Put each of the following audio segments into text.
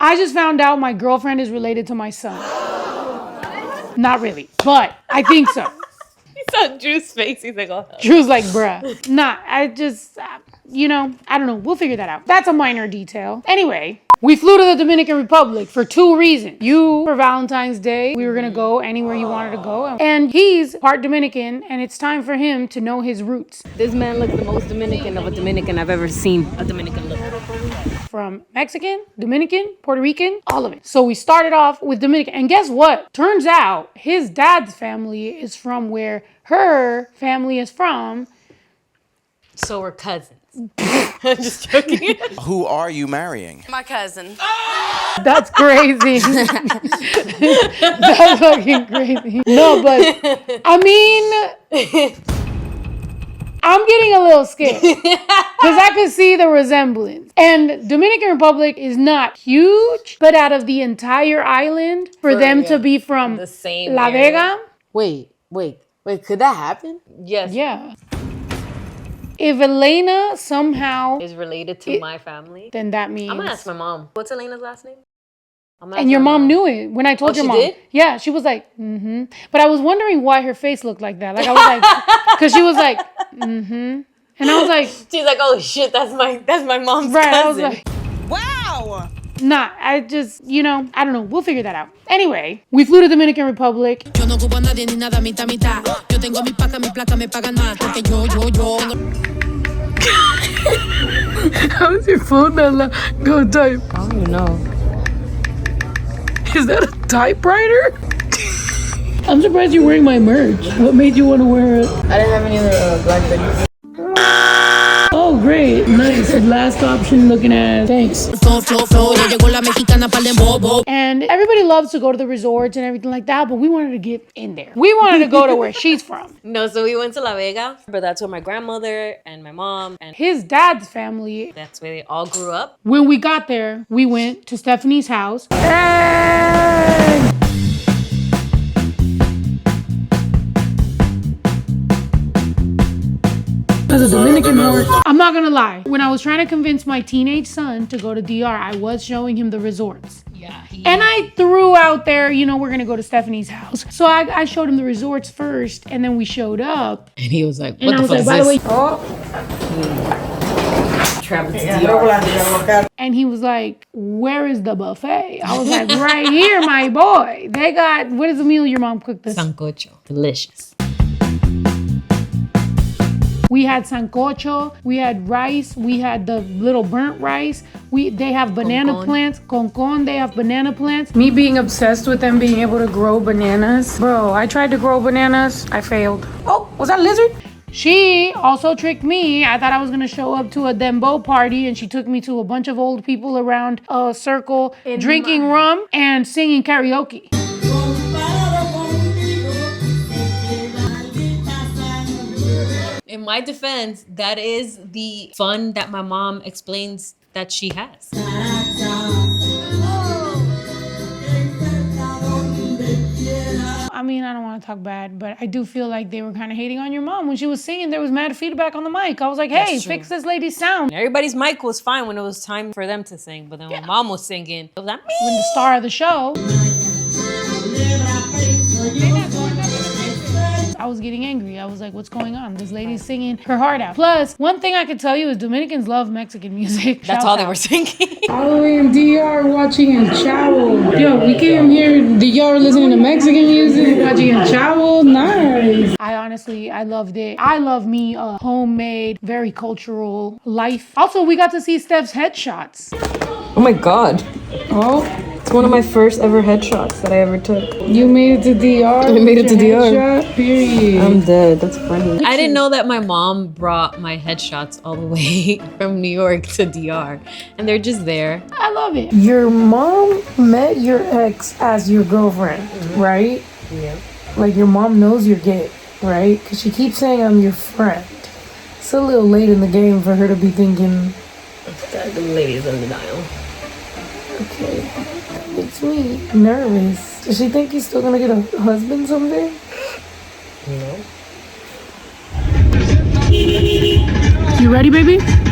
I just found out my girlfriend is related to my son. Not really, but I think so. He saw Drew's face. He's like, oh. Drew's like, bruh. Nah, I just, I don't know. We'll figure that out. That's a minor detail. Anyway, we flew to the Dominican Republic for 2 reasons. For Valentine's Day, we were going to go anywhere you wanted to go. And he's part Dominican, and it's time for him to know his roots. This man looks the most Dominican of a Dominican I've ever seen a Dominican look. From Mexican, Dominican, Puerto Rican, all of it. So we started off with Dominican. And guess what? Turns out his dad's family is from where her family is from. So we're cousins. I'm just joking. Who are you marrying? My cousin. That's crazy. That's fucking crazy. No, but I mean, I'm getting a little scared because I could see the resemblance. And Dominican Republic is not huge, but out of the entire island, for them to be from the same La area. Vega. Wait. Could that happen? Yes. Yeah. If Elena somehow is related to my family, then that means I'm gonna ask my mom. What's Elena's last name? And your mom knew it when I told your mom. She did? Yeah, she was like, mm-hmm. But I was wondering why her face looked like that. Like I was like, because she was like, mm-hmm. And I was like, she's like, oh shit, that's my mom's right, cousin. I was like, wow. Nah, I just, I don't know. We'll figure that out. Anyway, we flew to Dominican Republic. How is your phone that loud? Go type. I don't even know. Is that a typewriter? I'm surprised you're wearing my merch. What made you want to wear it? I didn't have any other black hoodies. Oh, great. Nice. Last option looking at. Thanks. And everybody loves to go to the resorts and everything like that, but we wanted to get in there. We wanted to go to where she's from. No, so we went to La Vega, but that's where my grandmother and my mom and his dad's family. That's where they all grew up. When we got there, we went to Stephanie's house. Hey! As a Dominican horse. I'm not gonna lie. When I was trying to convince my teenage son to go to DR, I was showing him the resorts. Yeah. And I threw out there, we're gonna go to Stephanie's house. So I showed him the resorts first, and then we showed up. And he was like, what the fuck is this? By the way, and he was like, where is the buffet? I was like, right here, my boy. They got, what is the meal your mom cooked this? Sancocho. Delicious. We had sancocho, we had rice, we had the little burnt rice. They have banana plants. Concon, they have banana plants. Me being obsessed with them being able to grow bananas. Bro, I tried to grow bananas. I failed. Oh, was that a lizard? She also tricked me. I thought I was going to show up to a dembow party, and she took me to a bunch of old people around a circle drinking rum and singing karaoke. In my defense, that is the fun that my mom explains that she has. I mean, I don't want to talk bad, but I do feel like they were kind of hating on your mom. When she was singing, there was mad feedback on the mic. I was like, hey, fix this lady's sound. Everybody's mic was fine when it was time for them to sing, but then when mom was singing, it was like, when the star of the show, I was getting angry. I was like, what's going on? This lady's singing her heart out. Plus, one thing I could tell you is Dominicans love Mexican music. That's all they were singing. All the way in DR watching El Chavo. Yo, we came here, y'all were listening to Mexican music, watching El Chavo. Nice. I loved it. I love me a homemade, very cultural life. Also, we got to see Steph's headshots. Oh my God. Oh. It's one of my first ever headshots that I ever took. You made it to DR? I made it to DR. Headshot? Period. I'm dead. That's funny. I didn't know that my mom brought my headshots all the way from New York to DR. And they're just there. I love it. Your mom met your ex as your girlfriend, right? Yeah. Like your mom knows you're gay, right? Because she keeps saying I'm your friend. It's a little late in the game for her to be thinking. The lady's in denial. Okay. That makes me nervous. Does she think he's still gonna get a husband someday? No. You ready, baby?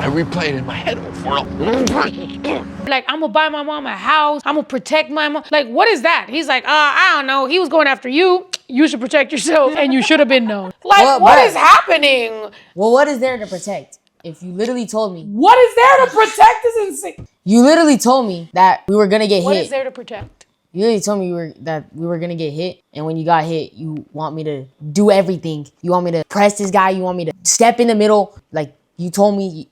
I replay it in my head over Like, I'm gonna buy my mom a house. I'm gonna protect my mom. Like, what is that? He's like, I don't know. He was going after you. You should protect yourself, and you should have been known. Like, Well, what bruh. is happening? Well, what is there to protect? If you literally told me, What is there to protect is insane. you literally told me that we were gonna get What hit. is there to protect? You literally told me that we were gonna get hit, and when you got hit, you want me to do everything. You want me to press this guy. You want me to step in the middle. Like you told me,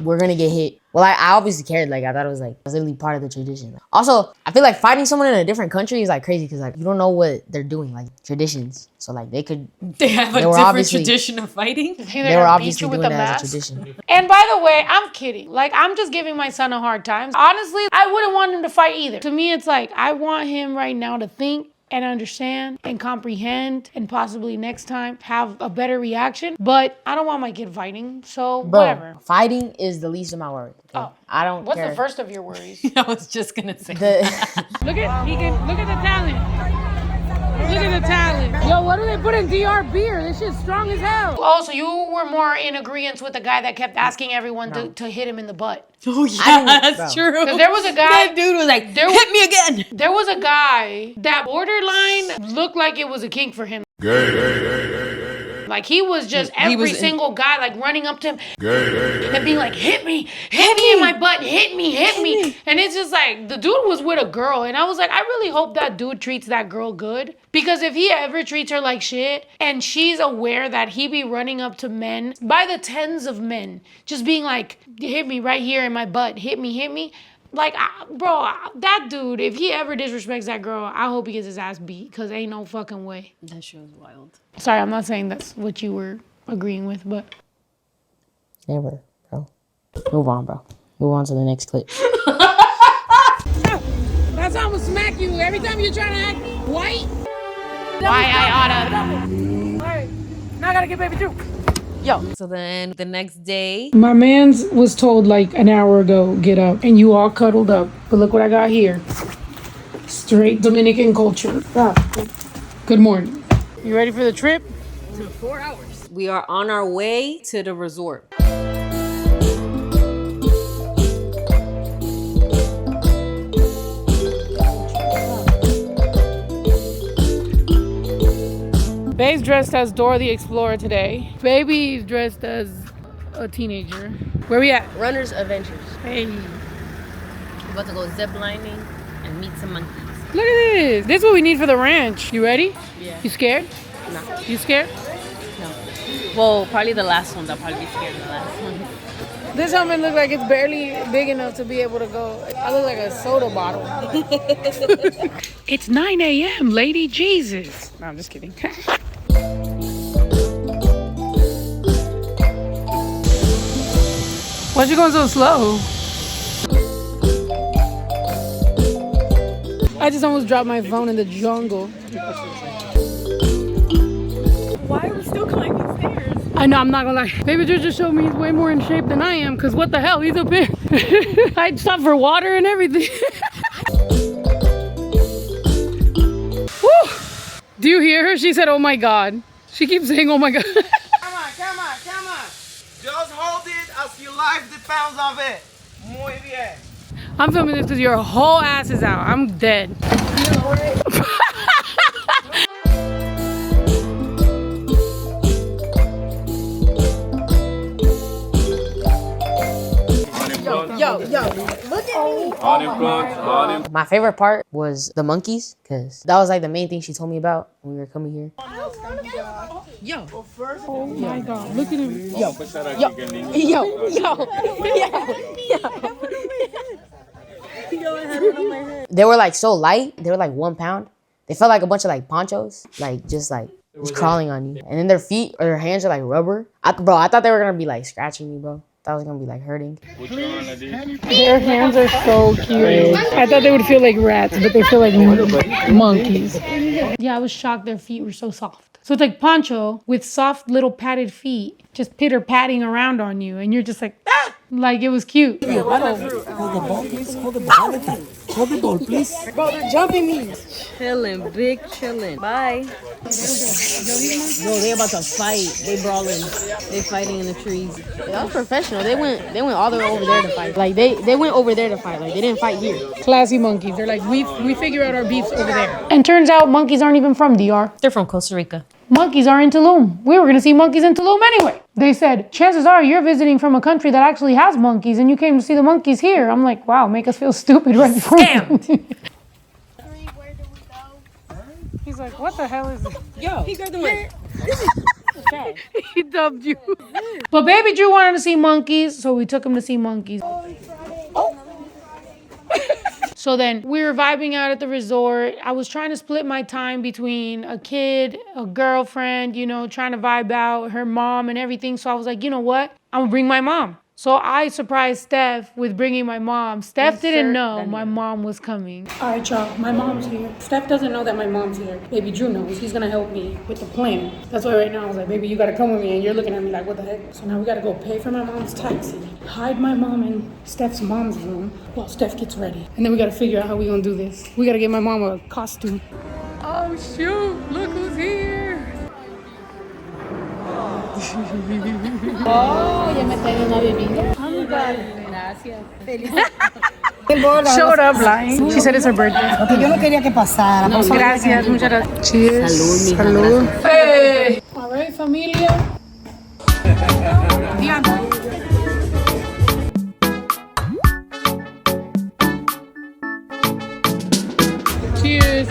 we're gonna get hit. Well, I obviously cared. Like I thought it was literally part of the tradition. Also, I feel like fighting someone in a different country is like crazy because like you don't know what they're doing, like traditions. So like they have a were different obviously- tradition of fighting. they were obviously doing that as a tradition. And by the way, I'm kidding. Like, I'm just giving my son a hard time. Honestly, I wouldn't want him to fight either. To me, it's like, I want him right now to think and understand and comprehend and possibly next time have a better reaction. But I don't want my kid fighting, so Bro, whatever. fighting is the least of my worries. Okay? Oh. I don't What's care. the first of your worries? I was just gonna say. Look at the talent. Look at the talent. Yo, what do they put in DR beer? This shit's strong as hell. Oh, so you were more in agreement with the guy that kept asking everyone to hit him in the butt. Oh yeah, that's true. Because there was a guy. That dude was like, hit me again. There was a guy that borderline looked like it was a kink for him. Like he was just every single guy like running up to him and being like, hit me in my butt, hit me. And it's just like, the dude was with a girl. And I was like, I really hope that dude treats that girl good. Because if he ever treats her like shit and she's aware that he be running up to men by the tens of men, just being like, hit me right here in my butt, hit me. Like, bro, that dude, if he ever disrespects that girl, I hope he gets his ass beat, because ain't no fucking way. That shit was wild. Sorry, I'm not saying that's what you were agreeing with, but. Never, bro. Move on, bro. Move on to the next clip. That's how I'm gonna smack you every time you're trying to act white. Why I oughta. Alright, now I gotta get baby Drew. So then the next day, My man's was told like an hour ago, get up, and you all cuddled up. But look what I got here. Straight Dominican culture. Good morning. You ready for the trip? we are on our way to the resort. Babe's dressed as Dora the Explorer today. Baby's dressed as a teenager. Where we at? Runner's Adventures. Hey. We're about to go zip lining and meet some monkeys. Look at this. This is what we need for the ranch. You ready? Yeah. You scared? No. You scared? No. Well, probably the last one. I'll probably be scared of the last one. This helmet looks like it's barely big enough to be able to go. I look like a soda bottle. It's 9 a.m., lady. Jesus. No, I'm just kidding. Why'd you going so slow? I just almost dropped my phone in the jungle. Why are we still climbing stairs? I know, I'm not gonna lie. Baby Drew just showed me he's way more in shape than I am, because what the hell, he's up here. I'd stop for water and everything. Woo! Do you hear her? She said, oh my God. She keeps saying, oh my God. Come on. Just hold it as your life depends on it. Muy bien. I'm filming this because your whole ass is out. I'm dead. Yo, look at me. My favorite part was the monkeys, because that was like the main thing she told me about when we were coming here. Oh my God, look at him. They were like so light. They were like 1 pound. They felt like a bunch of like ponchos, like just crawling on you. And then their feet or their hands are like rubber. I thought they were gonna be like scratching me, bro. That was gonna be like hurting. Their hands are so cute. I thought they would feel like rats, but they feel like monkeys. Yeah, I was shocked their feet were so soft. So it's like Poncho with soft little padded feet, just pitter patting around on you, and you're just like, ah! Like it was cute. Hold the door, please. Bro, they're jumping me. Chilling, big chilling. Bye. Bro, they about to fight. They brawling. They fighting in the trees. That was professional. They went all the way over there to fight. Like they went over there to fight. Like they didn't fight here. Classy monkeys. They're like, we figure out our beefs over there. And turns out monkeys aren't even from DR. They're from Costa Rica. Monkeys are in Tulum. We were gonna see monkeys in Tulum anyway. They said, chances are you're visiting from a country that actually has monkeys and you came to see the monkeys here. I'm like, wow, make us feel stupid right before. He's like, what the hell is this? Yo, he grabbed the mic. He dubbed you. But baby Drew wanted to see monkeys, so we took him to see monkeys. So then we were vibing out at the resort. I was trying to split my time between a kid, a girlfriend, you know, trying to vibe out, her mom and everything. So I was like, you know what? I'm gonna bring my mom. So I surprised Steph with bringing my mom. Steph didn't know my mom was coming. All right, y'all, my mom's here. Steph doesn't know that my mom's here. Baby Drew knows. He's gonna help me with the plan. That's why right now I was like, baby, you gotta come with me. And you're looking at me like, what the heck? So now we gotta go pay for my mom's taxi, hide my mom in Steph's mom's room while Steph gets ready. And then we gotta figure out how we gonna do this. We gotta get my mom a costume. Oh shoot, look who's here. Oh, ya me trae una bebida. Gracias. Showed up lying. She said it's her birthday. Porque yo no quería que pasara. No, gracias, muchas gracias. Cheers. Salud. Hey. All right, familia. Cheers.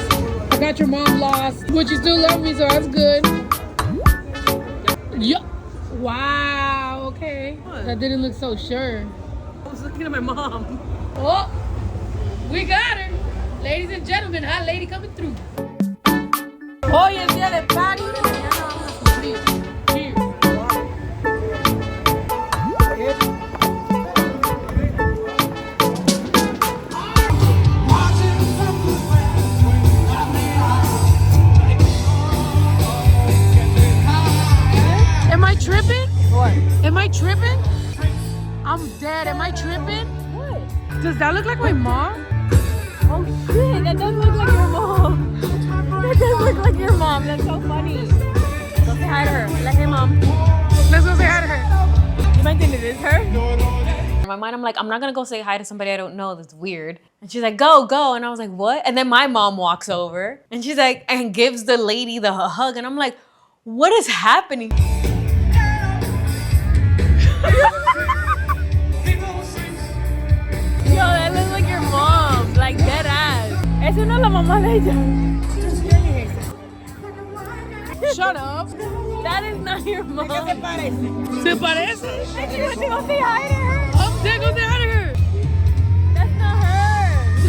I got your mom lost, but you still love me, so that's good. Yeah. Wow. Okay. That didn't look so sure. I was looking at my mom. Oh, we got her. Ladies and gentlemen, hot lady coming through. Hoy es día de party. Mañana vamos a sufrir. Cheers. Am I tripping? What? Am I tripping? I'm dead. Am I tripping? What? Does that look like my mom? Oh shit, that does look like your mom. That does look like your mom. That's so funny. Go say hi to her. Let her mom. Let's go say hi to her. You might think it is her. In my mind, I'm like, I'm not gonna go say hi to somebody I don't know. That's weird. And she's like, go. And I was like, what? And then my mom walks over and she's like, and gives the lady the hug. And I'm like, what is happening? Yo, that looks like your mom. Like dead ass. Esa no es la mamá de ella. Shut up. That is not your mom. ¿Se parece? And she went to go say hi to her. I'm dead. Go say hi to her. That's not her.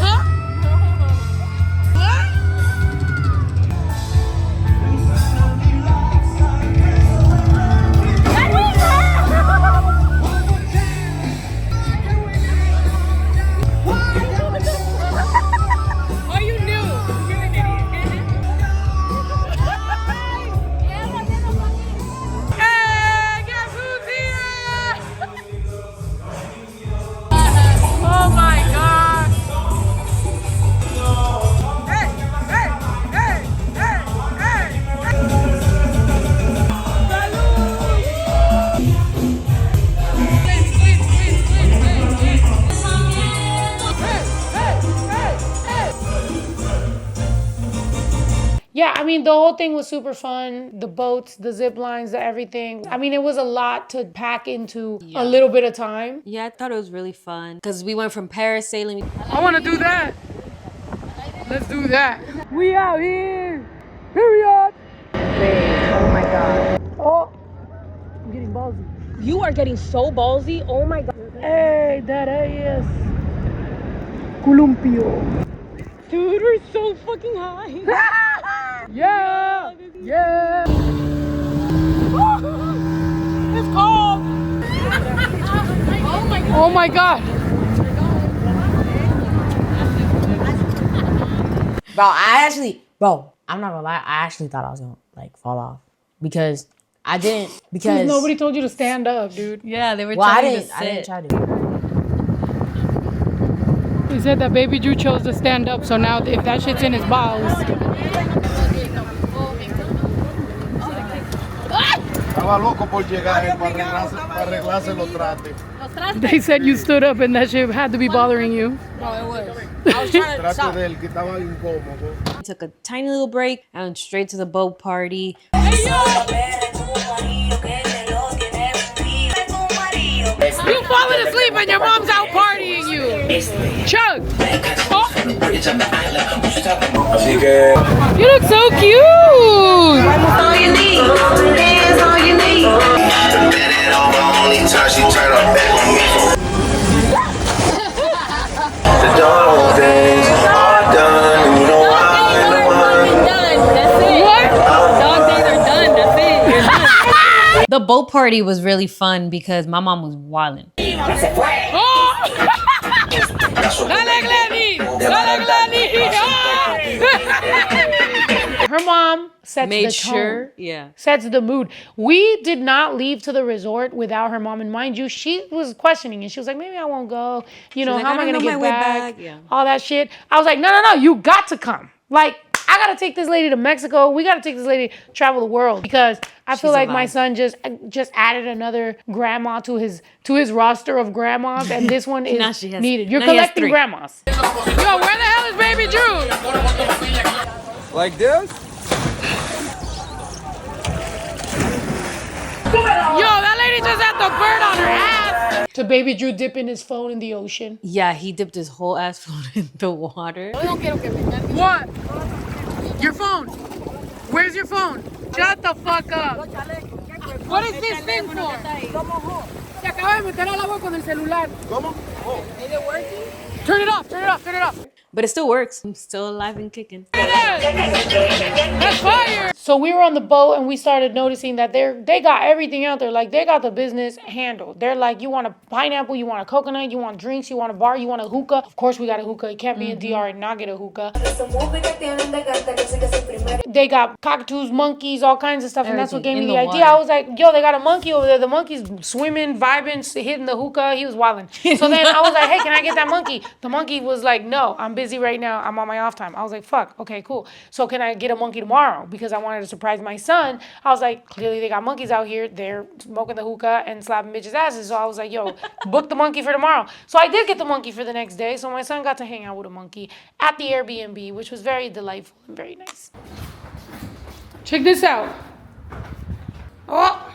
Huh? What? That is her. Oh, you knew. You're an idiot. Hey, guess who's here? Oh my God. Hey, hey, hey, hey, hey, Yeah, I mean, the whole thing was super fun. The boats, the zip lines, the everything. I mean, it was a lot to pack into a little bit of time. Yeah, I thought it was really fun because we went from parasailing. I want to do that. Let's do that. We out here. Period. Oh my god. Oh, I'm getting ballsy. You are getting so ballsy. Oh my God. Hey, that is columpio. Dude, we're so fucking high. Yeah. Yeah. It's cold. Oh my God. Bro, I'm not gonna lie, I actually thought I was gonna like fall off. Because I didn't because Nobody told you to stand up, dude. Yeah, they were well, telling you to sit. I didn't try to. They said that Baby Drew chose to stand up, so now if that shit's in his balls. Estaba loco por llegar para arreglarse los trates. They said you stood up and that shit had to be bothering you. No, it was. I was trying to stop. Trate del que estaba incómodo. Took a tiny little break and went straight to the boat party. You falling asleep and your mom's out partying you. Chug. Oh. You look so cute. That's all you need. That's all you need. The dog days are done. You know The boat party was really fun because my mom was wilding. Her mom sets Made the sure, tone, yeah. sets the mood. We did not leave to the resort without her mom. And mind you, she was questioning it. She was like, maybe I won't go. You know, like, how am I I don't going to know get my way back? back. Yeah. All that shit. I was like, no, you got to come. Like, I got to take this lady to Mexico. We got to take this lady to travel the world because I feel like my son just added another grandma to his roster of grandmas, and this one is needed. You're collecting grandmas. Yo, where the hell is Baby Drew? Like this? Yo, that lady just had the bird on her ass. To Baby Drew dipping his phone in the ocean. Yeah, he dipped his whole ass phone in the water. What? Your phone. Where's your phone? Shut the fuck up. What is this thing for? Se acaba de meter al agua con el celular. ¿Cómo? Is it working? Turn it off. But it still works. I'm still alive and kicking. That's fire. So we were on the boat and we started noticing that they got everything out there. Like, they got the business handled. They're like, you want a pineapple, you want a coconut, you want drinks, you want a bar, you want a hookah. Of course we got a hookah. You can't be in DR and not get a hookah. They got cockatoos, monkeys, all kinds of stuff. And that's what gave me the idea. I was like, yo, they got a monkey over there. The monkey's swimming, vibing, hitting the hookah. He was wilding. So then I was like, hey, can I get that monkey? The monkey was like, no, I'm busy right now. I'm on my off time. I was like, fuck, okay, cool. So can I get a monkey tomorrow? Because I wanted to surprise my son. I was like, clearly they got monkeys out here. They're smoking the hookah and slapping bitches' asses. So I was like, yo, book the monkey for tomorrow. So I did get the monkey for the next day. So my son got to hang out with a monkey at the Airbnb, which was very delightful and very nice. Check this out. Oh,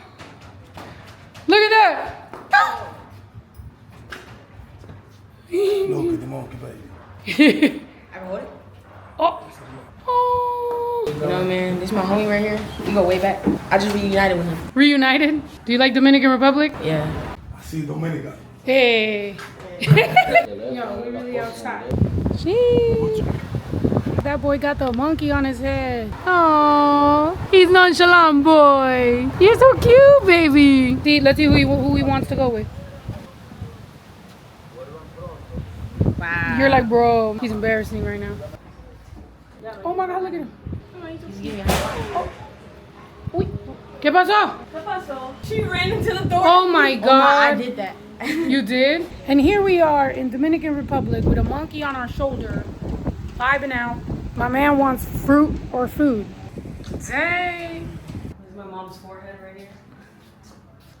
look at that. Look at the monkey, baby. I can hold it. Oh. You know what I mean? This is my homie right here. We go way back. I just reunited with him. Reunited? Do you like Dominican Republic? Yeah. I see Dominican. Hey. Yo, we really outside. Jeez. That boy got the monkey on his head. Oh, he's nonchalant, boy. You're so cute, baby. See, let's see who he wants to go with. Wow. You're like, bro, he's embarrassing right now. Oh my God, look at him. Uy. ¿Qué pasó? She ran into the door. Oh my God. I did that. You did? And here we are in Dominican Republic with a monkey on our shoulder, vibing out. My man wants fruit or food. Dang. This is my mom's forehead right here.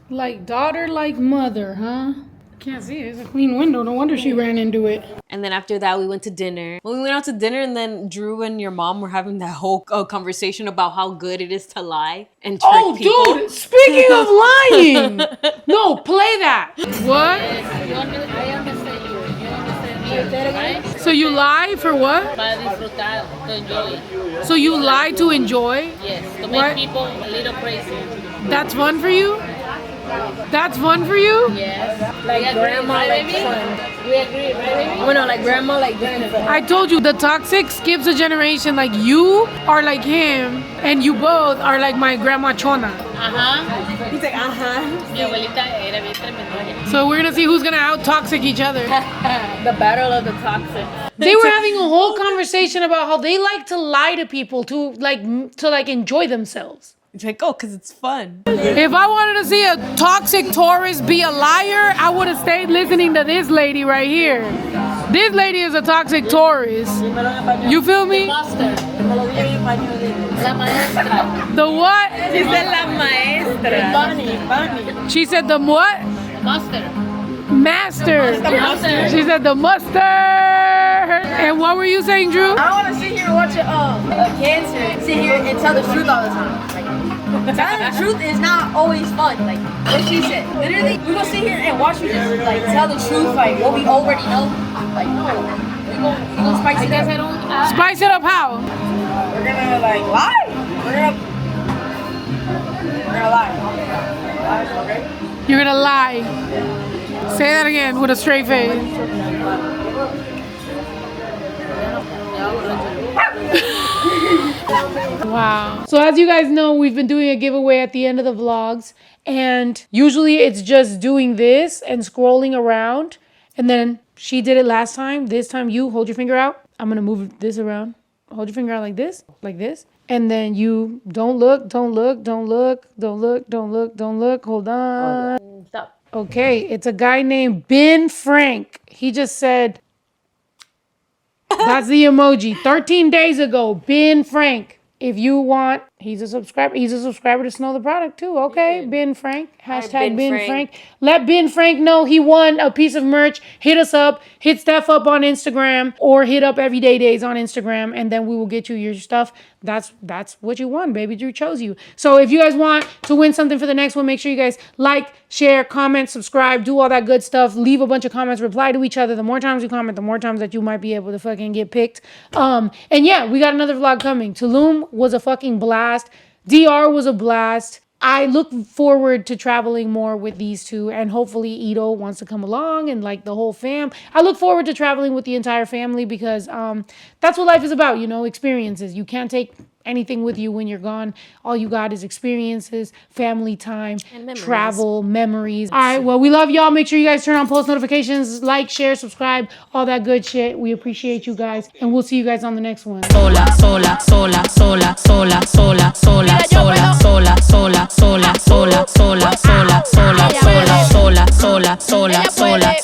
Like daughter, like mother, huh? Can't see it. It's a clean window. No wonder she ran into it. And then after that, we went to dinner. When we went out to dinner, and then Drew and your mom were having that whole conversation about how good it is to lie and trick people. Oh, dude! Speaking of lying, no, play that. What? I understand you. You understand me. So you lie for what? Para disfrutar, to enjoy. So you lie to enjoy? Yes, to make What? people a little crazy. That's fun for you? That's fun for you? Yes. Like grandma, like fun. We agree, right, baby? Oh no, like grandma, like grandpa. I told you the toxic skips a generation. Like you are like him, and you both are like my grandma Chona. Ajá. He's like, Mi abuelita era bien tremenda. So we're gonna see who's gonna out toxic each other. The battle of the toxic. They were having a whole conversation about how they like to lie to people to enjoy themselves. It's like, oh, because it's fun. If I wanted to see a toxic tourist be a liar, I would have stayed listening to this lady right here. This lady is a toxic tourist. You feel me? The what? She said la maestra. She said the what? Master. She said the mustard. And what were you saying, Drew? I don't want to sit here and watch a cancer sit here and tell the truth all the time. Like, telling the truth is not always fun. Like what she said. Literally, we gonna sit here and watch you just like tell the truth, like what we already know. Like no, we gonna spice it up. Spice it up how? We're gonna like lie. We're gonna lie. Okay. You're gonna lie. Say that again with a straight face. Wow. So as you guys know, we've been doing a giveaway at the end of the vlogs, and usually it's just doing this and scrolling around, and then she did it last time. This time you hold your finger out. I'm gonna move this around. Hold your finger out like this, and then you don't look. Hold on. Stop. Okay, it's a guy named Ben Frank. He just said, that's the emoji. 13 days ago, Ben Frank. If you want, he's a subscriber. He's a subscriber to Snow the Product too. Okay, Ben Frank. Hashtag Ben Frank. Let Ben Frank know he won a piece of merch. Hit us up. Hit Steph up on Instagram or hit up Everyday Days on Instagram, and then we will get you your stuff. That's what you won, baby. Drew chose you. So if you guys want to win something for the next one, make sure you guys like, share, comment, subscribe, do all that good stuff. Leave a bunch of comments, reply to each other. The more times you comment, the more times that you might be able to fucking get picked. And yeah, we got another vlog coming. Tulum was a fucking blast. DR was a blast. I look forward to traveling more with these two, and hopefully Ito wants to come along and like the whole fam. I look forward to traveling with the entire family because that's what life is about, you know, experiences. You can't take anything with you when you're gone. All you got is experiences, family time, travel, memories. All right, well, we love y'all. Make sure you guys turn on post notifications, like, share, subscribe, all that good shit. We appreciate you guys, and we'll see you guys on the next one. Sola, sola, sola, sola, sola, sola, sola, sola, sola, sola, sola, sola, sola, sola, sola, sola, sola, sola, sola, sola.